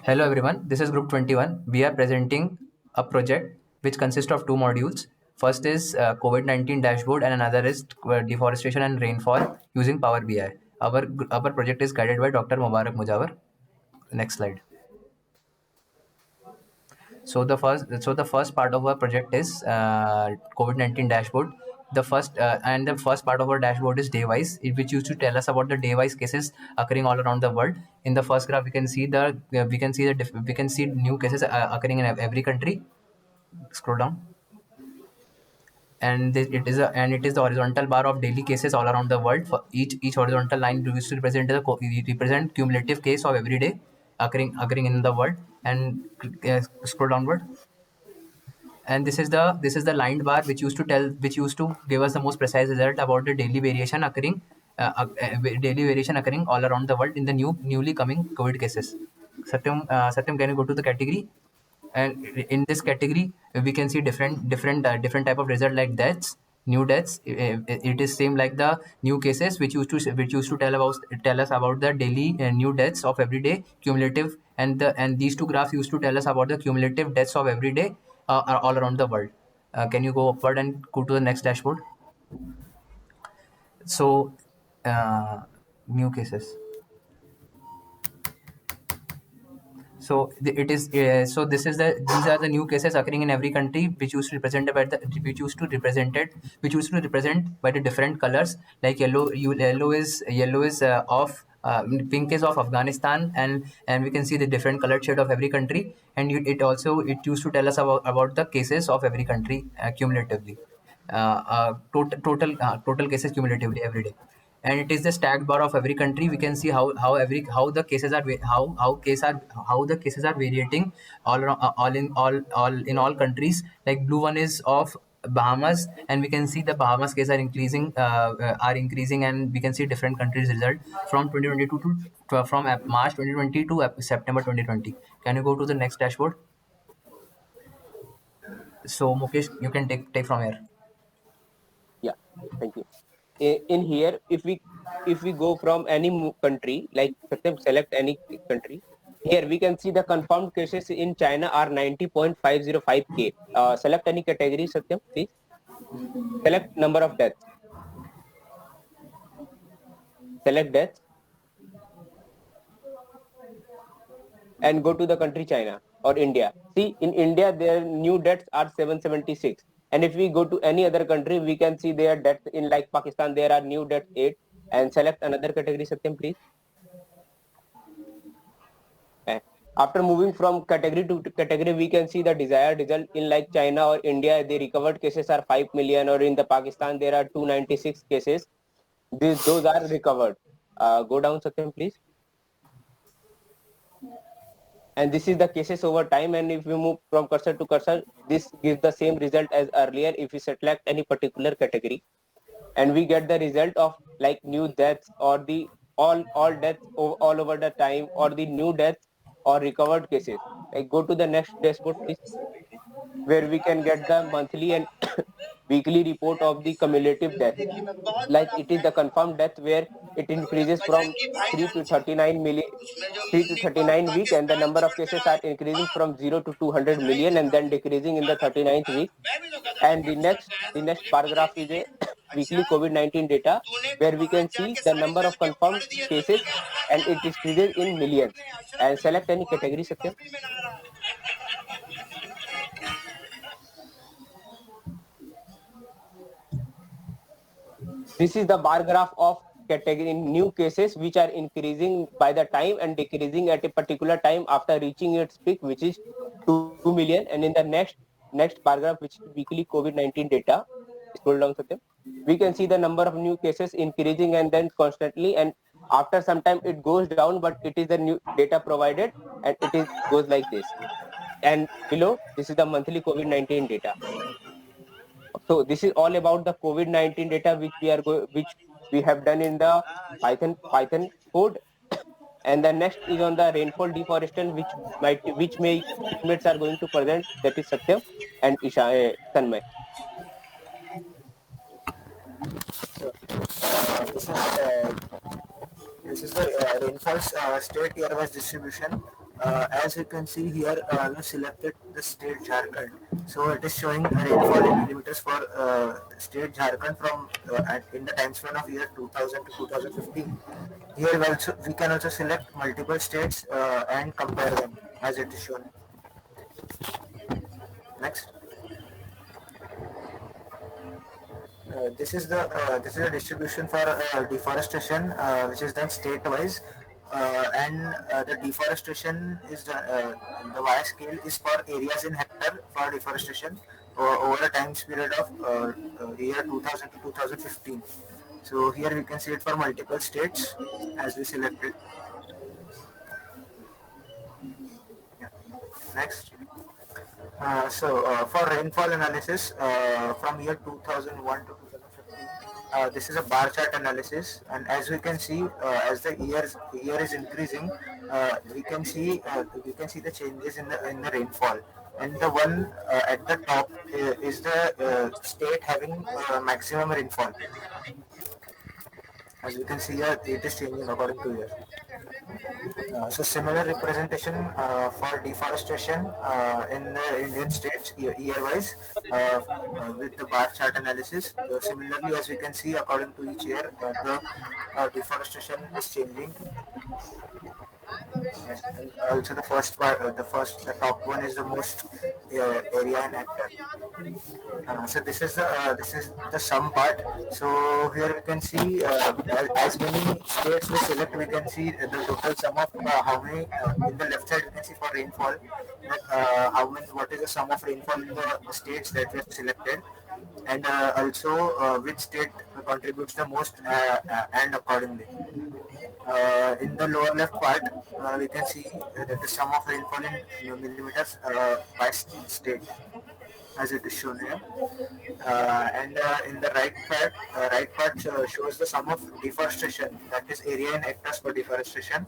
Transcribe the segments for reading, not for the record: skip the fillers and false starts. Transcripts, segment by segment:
Hello everyone, this is Group 21. We are presenting a project which consists of two modules. First is COVID-19 dashboard and another is deforestation and rainfall using Power BI. Our project is guided by Dr. Mubarak Mujawar. Next slide. So the first part of our project is COVID-19 dashboard. The first part of our dashboard is day wise, which used to tell us about the day wise cases occurring all around the world. In the first graph, we can see new cases occurring in every country. Scroll down, and it is the horizontal bar of daily cases all around the world. For each horizontal line used to represent cumulative case of every day occurring in the world. And scroll downward, and this is the lined bar which used to give us the most precise result about the daily variation occurring all around the world in the newly coming COVID cases. Satyam, can you go to the category? And in this category, we can see different type of result like deaths, new deaths. It is same like the new cases which used to tell us about the daily new deaths of every day cumulative, and these two graphs used to tell us about the cumulative deaths of every day all around the world. Can you go upward and go to the next dashboard? So new cases. So these are the new cases occurring in every country, which used to represent by the different colors, like yellow is of pink is of Afghanistan, and we can see the different colored shade of every country, and it used to tell us about the cases of every country cumulatively, total cases cumulatively every day. And it is the stacked bar of every country. We can see how the cases are how the cases are variating all around, all in all countries. Like blue one is of Bahamas, and we can see the Bahamas case are increasing, and we can see different countries result from 2022 from March 2020 to September 2020. Can you go to the next dashboard? So Mukesh, you can take from here. Yeah, thank you. In here, if we go from any country, like select any country, here we can see the confirmed cases in China are 90.505k. Select any category, Satyam, please. Select number of deaths. Select deaths and go to the country China or India. See, in India, their new deaths are 776. And if we go to any other country, we can see their deaths in like Pakistan, there are new deaths 8. And select another category, Satyam, please. After moving from category to category, we can see the desired result in like China or India. The recovered cases are 5 million, or in the Pakistan there are 296 cases. Those are recovered. Go down, Satyam, please. And this is the cases over time. And if we move from cursor to cursor, this gives the same result as earlier. If we select any particular category, and we get the result of like new deaths or the all deaths all over the time, or the new deaths or recovered cases. Like go to the next dashboard, please, where we can get the monthly and weekly report of the cumulative death. Like it is the confirmed death where it increases from 3 to 39 million, 3 to 39 week, and the number of cases are increasing from 0 to 200 million and then decreasing in the 39th week. And the next paragraph is a weekly COVID-19 data, where we can see the number of confirmed cases and it is increases in millions. And select any category, Satyam. This is the bar graph of category new cases which are increasing by the time and decreasing at a particular time after reaching its peak, which is 2 million. And in the next paragraph, which is weekly COVID-19 data, scroll down, Satyam, we can see the number of new cases increasing and then constantly, and after some time it goes down, but it is the new data provided, and it is goes like this. And below, this is the monthly COVID-19 data. So this is all about the COVID-19 data which we have done in the Python code. And the next is on the rainfall deforestation, which my teammates are going to present. That is Satyam and Tanmay. This is the rainfall state year-wise distribution as you can see here, we selected the state Jharkhand. So it is showing a rainfall in millimeters for state Jharkhand from in the time span of year 2000 to 2015. Here we can also select multiple states and compare them as it is shown. Next. This is a distribution for deforestation, which is done state-wise, and the deforestation is the Y scale is for areas in hectare for deforestation over a time period of year 2000 to 2015. So here we can see it for multiple states as we selected. Yeah. Next. For rainfall analysis from year 2001 to 2015, this is a bar chart analysis, and as we can see, as the year is increasing, we can see the changes in the rainfall. And the one at the top is the state having maximum rainfall. As we can see here, it is changing according to year. So similar representation for deforestation in the Indian states year-wise with the bar chart analysis. Similarly, as we can see, according to each year, the deforestation is changing. Yes, and also the top one is the most area in hectare. So this is the sum part. So here we can see as many states we select, we can see the total sum of how many in the left side we can see for rainfall. How many? What is the sum of rainfall in the states that we have selected, and also which state contributes the most and accordingly. In the lower left part, we can see that the sum of rainfall in millimeters by state, as it is shown here. And in the right part shows the sum of deforestation, that is area in hectares for deforestation.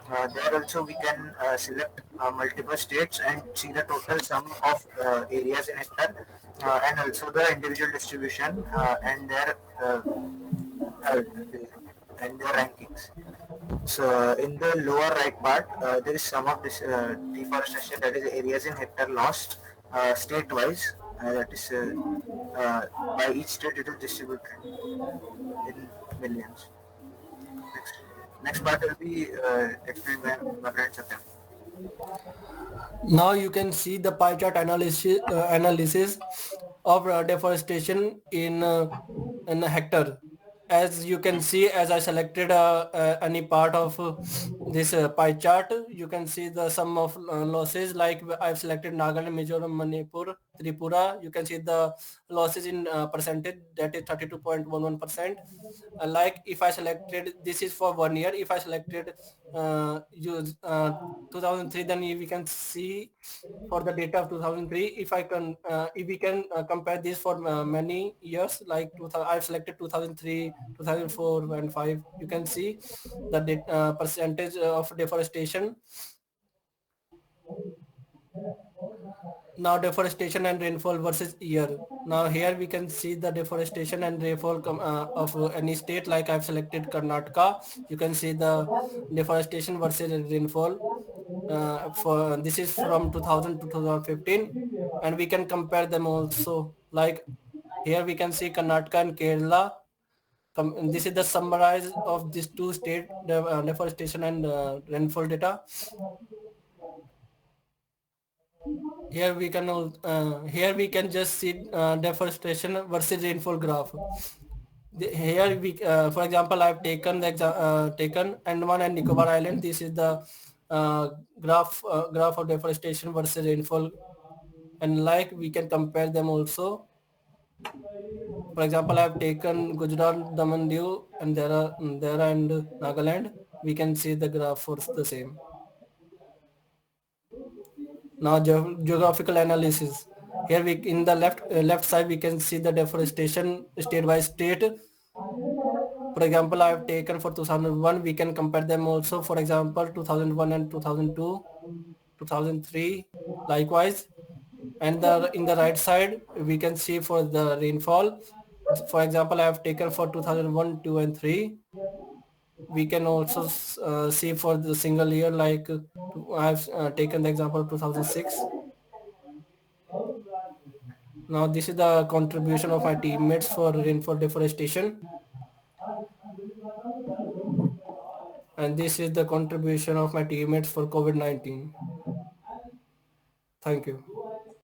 There also we can select multiple states and see the total sum of areas in hectare and also the individual distribution uh, and their rankings. So in the lower right part, there is sum of this deforestation, that is areas in hectare lost state-wise. That is by each state it is distributed in millions. Next, next part will be explained by my friend Satyam. Now you can see the pie chart analysis of deforestation in a hectare. As you can see, as I selected any part of this pie chart, you can see the sum of losses. Like I've selected Nagaland, Mizoram, Manipur, Tripura. You can see the losses in percentage, that is 32.11%. Like if I selected, this is for 1 year. If I selected use 2003, then we can see for the data of 2003. If we can compare this for many years, like 2000, I've selected 2003, 2004 and 5. You can see the percentage of deforestation. Now deforestation and rainfall versus year. Now here we can see the deforestation and rainfall of any state. Like I've selected Karnataka. You can see the deforestation versus rainfall. For this is from 2000 to 2015, and we can compare them also. Like here we can see Karnataka and Kerala. This is the summarize of these two state deforestation and rainfall data. Here we can just see deforestation versus rainfall graph. Here we for example, I've taken the taken Andaman and Nicobar Island. This is the graph of deforestation versus rainfall, and like we can compare them also. For example, I've taken Gujarat, Daman, Diu, and there and Nagaland. We can see the graph for the same. Now geographical analysis. Here we in the left side we can see the deforestation state by state. For example, I have taken for 2001. We can compare them also. For example, 2001 and 2002, 2003, likewise. And in the right side we can see for the rainfall. For example, I have taken for 2001, 2 and 3. we can also see for the single year, like I've taken the example of 2006. Now this is the contribution of my teammates for rainfall deforestation, and this is the contribution of my teammates for COVID-19. Thank you.